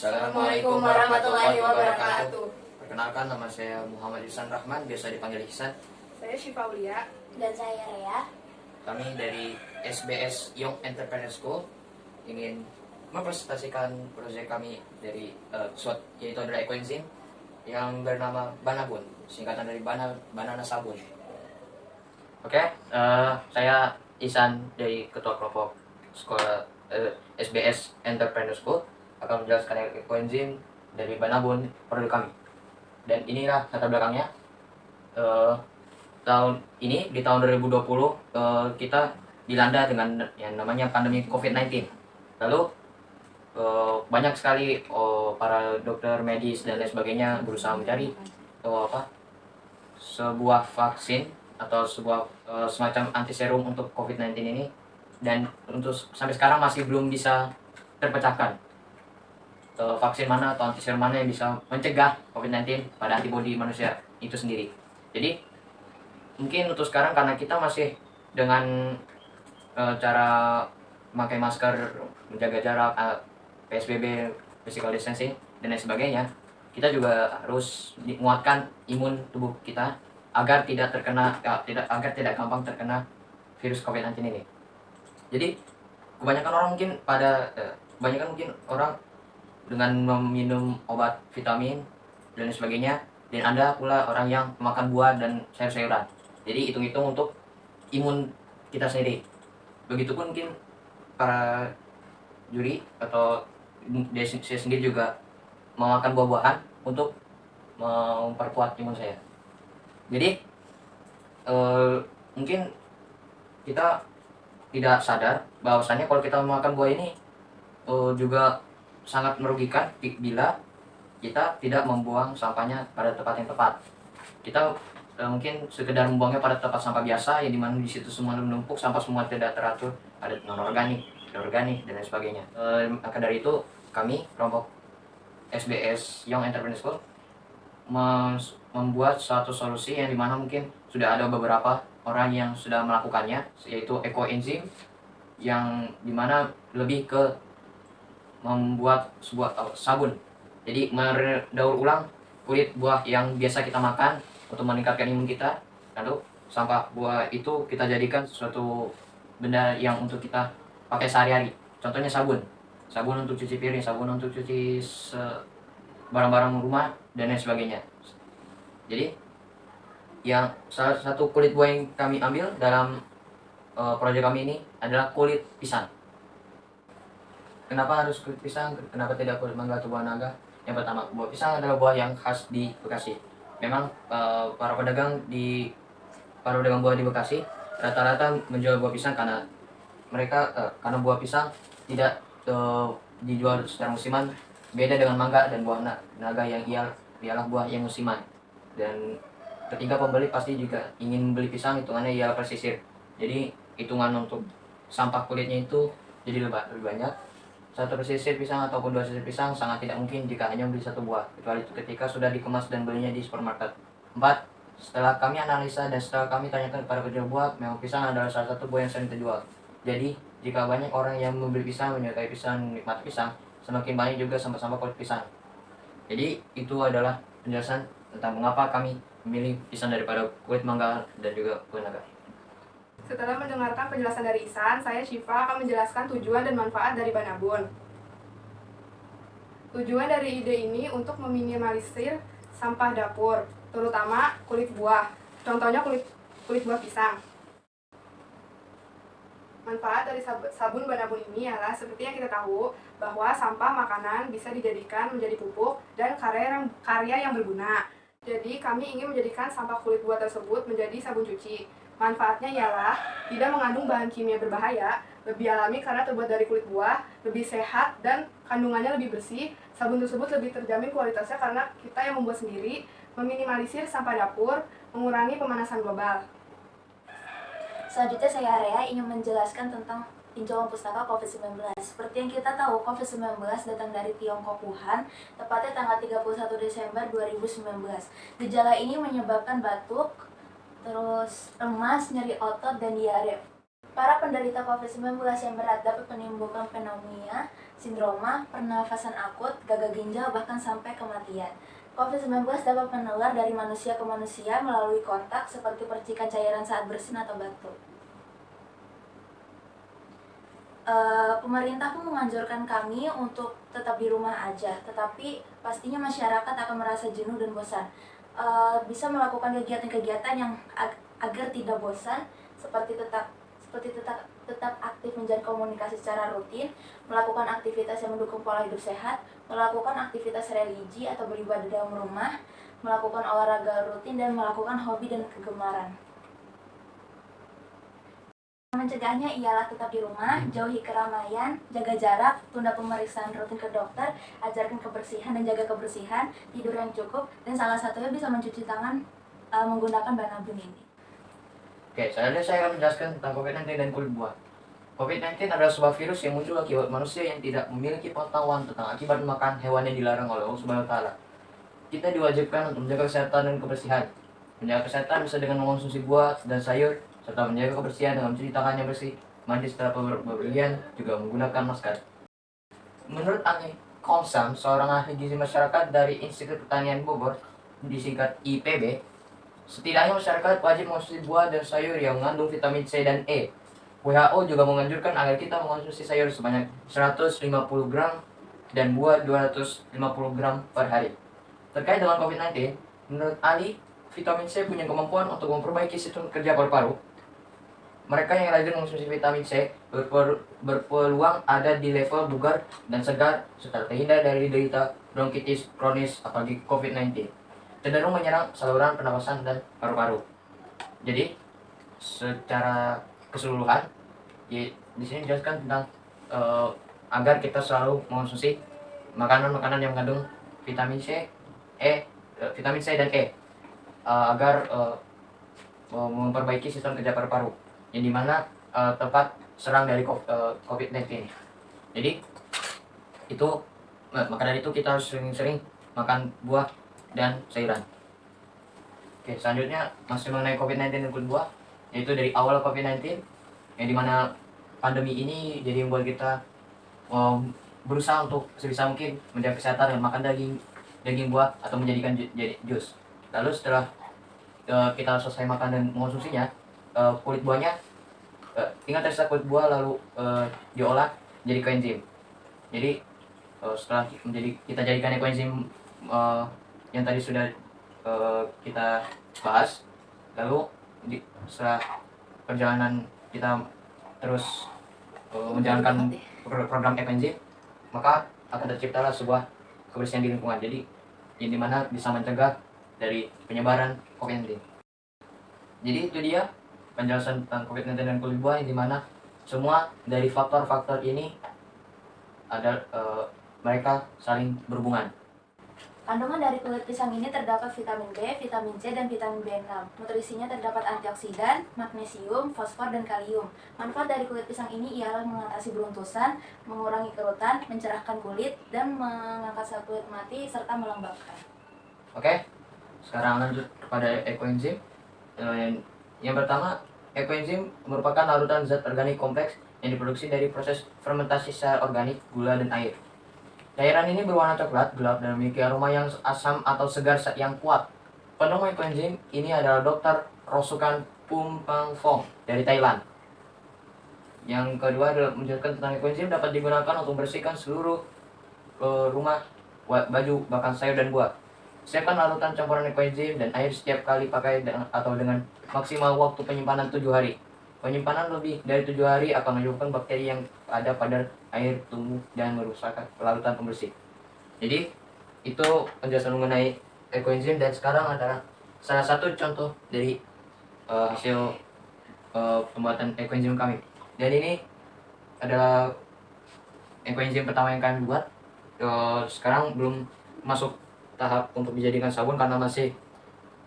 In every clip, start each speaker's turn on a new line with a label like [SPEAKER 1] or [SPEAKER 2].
[SPEAKER 1] Assalamualaikum warahmatullahi wabarakatuh. Perkenalkan, nama saya Muhammad Ihsan Rahman, biasa dipanggil Ihsan.
[SPEAKER 2] Saya Syifa Aulia.
[SPEAKER 3] Dan saya Rea.
[SPEAKER 1] Kami dari SBS Young Entrepreneur School ingin mempresentasikan proyek kami dari yaitu adalah ekoenzim yang bernama Banabun, singkatan dari banana sabun. Oke, saya Ihsan dari Ketua Kelompok Sekolah SBS Entrepreneur School akan menjelaskan ekoenzim dari Banabun produk kami. Dan inilah latar belakangnya. Di tahun 2020 kita dilanda dengan yang namanya pandemi COVID-19. Lalu banyak sekali para dokter medis dan lain sebagainya berusaha mencari sebuah vaksin atau sebuah semacam antiserum untuk COVID-19 ini, dan untuk sampai sekarang masih belum bisa terpecahkan vaksin mana atau antiserum mana yang bisa mencegah COVID-19 pada antibodi manusia itu sendiri. Jadi mungkin untuk sekarang karena kita masih dengan cara memakai masker, menjaga jarak, PSBB, physical distancing dan lain sebagainya, kita juga harus menguatkan imun tubuh kita agar tidak gampang terkena virus COVID-19 ini. Jadi kebanyakan orang dengan meminum obat vitamin dan lain sebagainya, dan ada pula orang yang makan buah dan sayur-sayuran. Jadi hitung-hitung untuk imun kita sendiri. Begitupun mungkin para juri atau saya sendiri juga memakan buah-buahan untuk memperkuat imun saya. Jadi mungkin kita tidak sadar bahwasannya kalau kita memakan buah ini juga sangat merugikan bila kita tidak membuang sampahnya pada tempat yang tepat. Kita mungkin sekedar membuangnya pada tempat sampah biasa, yang dimana di situ semua menumpuk, sampah semua tidak teratur, ada non-organik, organik dan lain sebagainya. Maka dari itu kami kelompok SBS Young Entrepreneur School membuat suatu solusi yang dimana mungkin sudah ada beberapa orang yang sudah melakukannya, yaitu ekoenzim, yang dimana lebih ke membuat sebuah sabun. Jadi mendaur ulang kulit buah yang biasa kita makan untuk meningkatkan imun kita, lalu sampah buah itu kita jadikan suatu benda yang untuk kita pakai sehari-hari. Contohnya sabun untuk cuci piring, sabun untuk cuci barang-barang rumah dan lain sebagainya. Jadi yang salah satu kulit buah yang kami ambil dalam proyek kami ini adalah kulit pisang. Kenapa harus kulit pisang? Kenapa tidak kulit mangga atau buah naga? Yang pertama, buah pisang adalah buah yang khas di Bekasi. Memang para pedagang buah di Bekasi rata-rata menjual buah pisang karena buah pisang tidak dijual secara musiman, beda dengan mangga dan buah naga yang ialah buah yang musiman. Dan ketika pembeli pasti juga ingin beli pisang, hitungannya ialah pesisir. Jadi hitungan untuk sampah kulitnya itu jadi lebih banyak. Satu persisir pisang ataupun 2 sisir pisang sangat tidak mungkin jika hanya membeli satu buah, kecuali ketika sudah dikemas dan belinya di supermarket. 4. Setelah kami analisa dan setelah kami tanyakan kepada penjual buah, memang pisang adalah salah satu buah yang sering terjual. Jadi jika banyak orang yang membeli pisang, menyukai pisang, menikmati pisang, semakin banyak juga sampah-sampah kulit pisang. Jadi itu adalah penjelasan tentang mengapa kami memilih pisang daripada kulit mangga dan juga kulit naga.
[SPEAKER 2] Setelah mendengarkan penjelasan dari Ihsan, saya Syifa akan menjelaskan tujuan dan manfaat dari Banabun. Tujuan dari ide ini untuk meminimalisir sampah dapur, terutama kulit buah. Contohnya kulit buah pisang. Manfaat dari sabun Banabun ini adalah seperti yang kita tahu bahwa sampah makanan bisa dijadikan menjadi pupuk dan karya yang berguna. Jadi kami ingin menjadikan sampah kulit buah tersebut menjadi sabun cuci. Manfaatnya ialah tidak mengandung bahan kimia berbahaya, lebih alami karena terbuat dari kulit buah, lebih sehat dan kandungannya lebih bersih. Sabun tersebut lebih terjamin kualitasnya karena kita yang membuat sendiri, meminimalisir sampah dapur, mengurangi pemanasan global.
[SPEAKER 3] Selanjutnya saya Rea ingin menjelaskan tentang pinjauan pustaka COVID-19. Seperti yang kita tahu, COVID-19 datang dari Tiongkok, Wuhan, tepatnya tanggal 31 Desember 2019. Gejala ini menyebabkan batuk, terus lemas, nyeri otot, dan diare. Para penderita COVID-19 yang berat dapat menimbulkan pneumonia, sindroma, pernafasan akut, gagal ginjal, bahkan sampai kematian. COVID-19 dapat menular dari manusia ke manusia melalui kontak seperti percikan cairan saat bersin atau batuk. Pemerintah pun menganjurkan kami untuk tetap di rumah aja, tetapi pastinya masyarakat akan merasa jenuh dan bosan. Bisa melakukan kegiatan-kegiatan yang agar tidak bosan, seperti tetap aktif menjalin komunikasi secara rutin, melakukan aktivitas yang mendukung pola hidup sehat, melakukan aktivitas religi atau beribadah dalam rumah, melakukan olahraga rutin, dan melakukan hobi dan kegemaran. Mencegahnya ialah tetap di rumah, jauhi keramaian, jaga jarak, tunda pemeriksaan rutin ke dokter, ajarkan kebersihan dan jaga kebersihan, tidur yang cukup, dan salah satunya bisa mencuci tangan menggunakan banabun ini.
[SPEAKER 1] Oke, selanjutnya saya akan menjelaskan tentang COVID-19 dan kulit buah. COVID-19 adalah sebuah virus yang muncul akibat manusia yang tidak memiliki pengetahuan tentang akibat makan hewan yang dilarang oleh Allah Subhanahu wa Ta'ala. Kita diwajibkan untuk menjaga kesehatan dan kebersihan. Menjaga kesehatan bisa dengan mengonsumsi buah dan sayur, serta menjaga kebersihan dengan mencuci tangan yang bersih, mandi setelah bepergian, juga menggunakan masker. Menurut Ani Komsam, seorang ahli gizi masyarakat dari Institut Pertanian Bogor, disingkat IPB, setidaknya masyarakat wajib mengonsumsi buah dan sayur yang mengandung vitamin C dan E. WHO juga menganjurkan agar kita mengonsumsi sayur sebanyak 150 gram dan buah 250 gram per hari. Terkait dengan COVID-19, menurut Ali, vitamin C punya kemampuan untuk memperbaiki sistem kerja paru-paru. Mereka yang rajin mengonsumsi vitamin C berpeluang ada di level bugar dan segar serta terhindar dari derita bronkitis kronis apalagi COVID-19. Cenderung menyerang saluran pernapasan dan paru-paru. Jadi, secara keseluruhan, di sini dijelaskan tentang agar kita selalu mengonsumsi makanan-makanan yang mengandung vitamin C, vitamin C dan E, agar memperbaiki sistem kerja paru-paru, yang dimana tepat serang dari COVID-19. Jadi itu maka dari itu kita harus sering-sering makan buah dan sayuran. Oke, selanjutnya masih mengenai COVID-19 dan kulit buah, yaitu dari awal COVID-19 yang dimana pandemi ini jadi membuat kita berusaha untuk sebisa mungkin menjaga kesehatan dengan makan daging buah atau menjadikan jadi jus. Lalu setelah kita selesai makan dan mengonsumsinya, kulit buahnya tinggal tersisa kulit buah lalu diolah jadi koenzim. Jadi setelah kita jadikan koenzim yang tadi sudah kita bahas, lalu setelah perjalanan kita terus menjalankan program ekoenzim, maka akan terciptalah sebuah kebersihan di lingkungan. Jadi yang dimana bisa mencegah dari penyebaran COVID-19. Jadi itu dia penjelasan tentang COVID-19 dan kulit buah, yang dimana semua dari faktor-faktor ini ada mereka saling berhubungan.
[SPEAKER 3] Kandungan dari kulit pisang ini terdapat vitamin B, vitamin C, dan vitamin B6. Nutrisinya terdapat antioksidan, magnesium, fosfor, dan kalium. Manfaat dari kulit pisang ini ialah mengatasi beruntusan, mengurangi kerutan, mencerahkan kulit, dan mengangkat sel kulit mati, serta melembabkan.
[SPEAKER 1] Oke, sekarang lanjut kepada ekoenzim. Yang pertama, ekoenzim merupakan larutan zat organik kompleks yang diproduksi dari proses fermentasi sel organik, gula, dan air. Cairan ini berwarna coklat gelap dan memiliki aroma yang asam atau segar yang kuat. Penemu ekoenzim ini adalah Dr. Rosukan Pumpangfong dari Thailand. Yang kedua adalah menjelaskan tentang ekoenzim dapat digunakan untuk membersihkan seluruh rumah, baju, bahkan sayur dan buah. Siapkan larutan campuran ekoenzim dan air setiap kali pakai atau dengan maksimal waktu penyimpanan 7 hari. Penyimpanan lebih dari 7 hari akan menyebabkan bakteri yang ada pada air tumbuh dan merusak larutan pembersih. Jadi itu penjelasan mengenai ekoenzim, dan sekarang adalah salah satu contoh dari hasil pembuatan ekoenzim kami. Dan ini adalah ekoenzim pertama yang kami buat. Sekarang belum masuk tahap untuk dijadikan sabun karena masih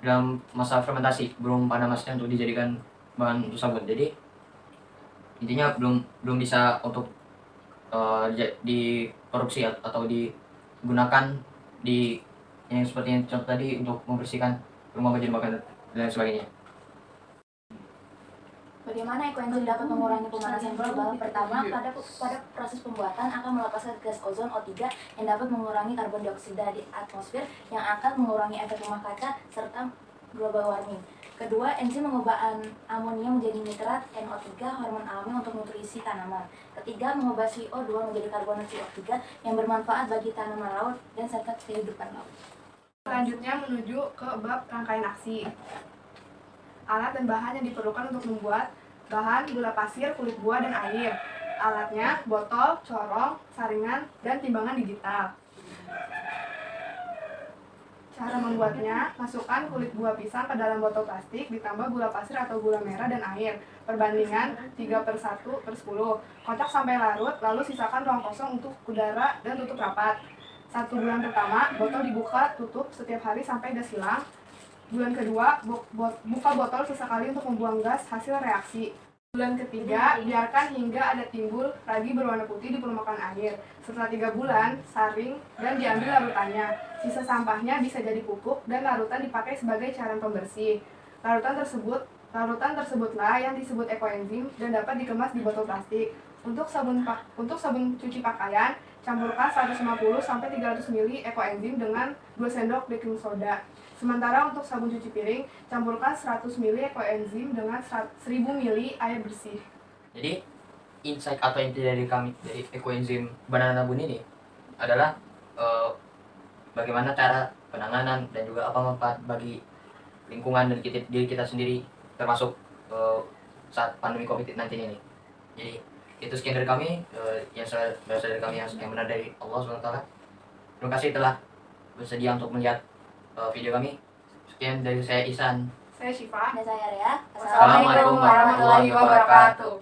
[SPEAKER 1] dalam masa fermentasi, belum pada masanya untuk dijadikan bahan untuk sabun. Jadi intinya belum bisa untuk diproduksi atau digunakan di yang seperti yang contoh tadi untuk membersihkan rumah, baju, makan dan sebagainya.
[SPEAKER 3] Bagaimana ekoenzim dapat mengurangi pemanasan global? Pertama, pada proses pembuatan akan melepaskan gas ozon O3 yang dapat mengurangi karbon dioksida di atmosfer yang akan mengurangi efek rumah kaca serta global warming. Kedua, enzim mengubah amonia menjadi nitrat NO3, hormon alami untuk nutrisi tanaman. Ketiga, mengubah CO2 menjadi karbonat CO3 yang bermanfaat bagi tanaman laut dan serta kehidupan laut.
[SPEAKER 2] Selanjutnya menuju ke bab rangkaian aksi. Alat dan bahan yang diperlukan untuk membuat bahan gula pasir, kulit buah, dan air. Alatnya botol, corong, saringan, dan timbangan digital. Cara membuatnya, masukkan kulit buah pisang ke dalam botol plastik, ditambah gula pasir atau gula merah dan air. Perbandingan 3/1/10. Kocok sampai larut, lalu sisakan ruang kosong untuk udara dan tutup rapat. 1 bulan pertama, botol dibuka tutup setiap hari sampai gas hilang. Bulan kedua, buka botol sesekali untuk membuang gas hasil reaksi. Bulan ketiga, biarkan hingga ada timbul ragi berwarna putih di permukaan air. Setelah 3 bulan, saring dan diambil larutannya. Sisa sampahnya bisa jadi pupuk dan larutan dipakai sebagai cairan pembersih. Larutan tersebutlah yang disebut ekoenzim dan dapat dikemas di botol plastik. Untuk sabun cuci pakaian, campurkan 150-300 ml ekoenzim dengan 2 sendok baking soda. Sementara untuk sabun cuci piring, campurkan 100 ml ekoenzim dengan 1000 ml air bersih.
[SPEAKER 1] Jadi insight atau inti dari kami dari ekoenzim banana nabun ini adalah bagaimana cara penanganan dan juga apa manfaat bagi lingkungan dan diri kita sendiri, termasuk saat pandemi COVID-19 ini. Jadi itu sekian dari kami, yang berasal dari kami yang benar dari Allah SWT. Terima kasih telah bersedia untuk melihat video kami. Sekian dari saya Ihsan.
[SPEAKER 2] Saya Syifa.
[SPEAKER 3] Dan saya Rea.
[SPEAKER 1] Assalamualaikum warahmatullahi wabarakatuh.